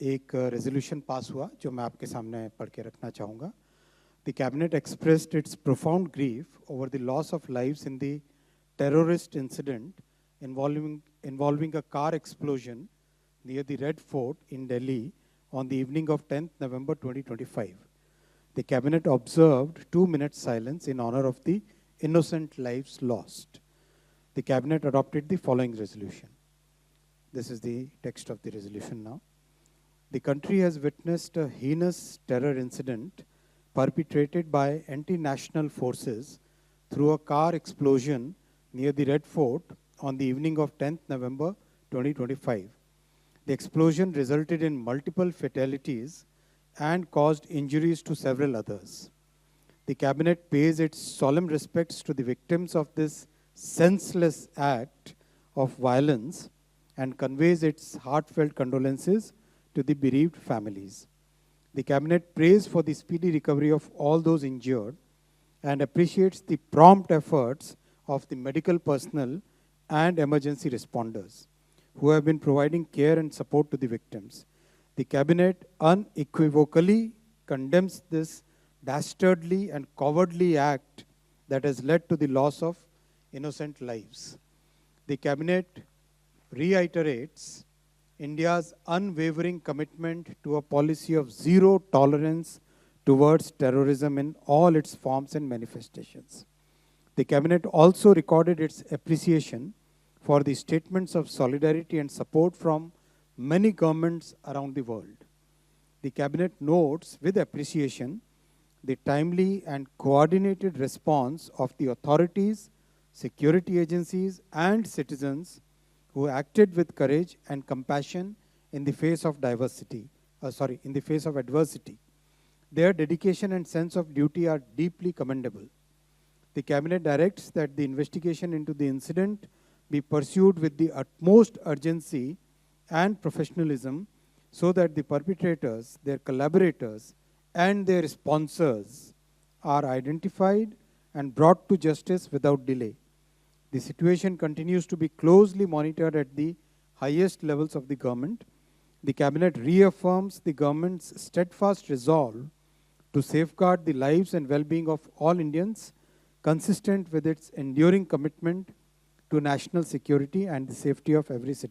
एक resolution pass हुआ जो मैं आपके सामने पढ़ के रखना चाहूँगा. The cabinet expressed its profound grief over the loss of lives in the terrorist incident involving a car explosion near the Red Fort in Delhi on the evening of 10th November 2025. The cabinet observed 2 minutes silence in honor of the innocent lives lost. The cabinet adopted the following resolution. This is the text of the resolution now. The country has witnessed a heinous terror incident perpetrated by anti-national forces through a car explosion near the Red Fort on the evening of 10th November 2025. The explosion resulted in multiple fatalities and caused injuries to several others. The cabinet pays its solemn respects to the victims of this senseless act of violence and conveys its heartfelt condolences to the bereaved families. The cabinet prays for the speedy recovery of all those injured and appreciates the prompt efforts of the medical personnel and emergency responders who have been providing care and support to the victims. The cabinet unequivocally condemns this dastardly and cowardly act that has led to the loss of innocent lives. The cabinet reiterates India's unwavering commitment to a policy of zero tolerance towards terrorism in all its forms and manifestations. The cabinet also recorded its appreciation for the statements of solidarity and support from many governments around the world. The cabinet notes with appreciation the timely and coordinated response of the authorities, security agencies, and citizens who acted with courage and compassion in the face of adversity. Their dedication and sense of duty are deeply commendable. The cabinet directs that the investigation into the incident be pursued with the utmost urgency and professionalism so that the perpetrators, their collaborators, and their sponsors are identified and brought to justice without delay. The situation continues to be closely monitored at the highest levels of the government. The cabinet reaffirms the government's steadfast resolve to safeguard the lives and well-being of all Indians, consistent with its enduring commitment to national security and the safety of every citizen.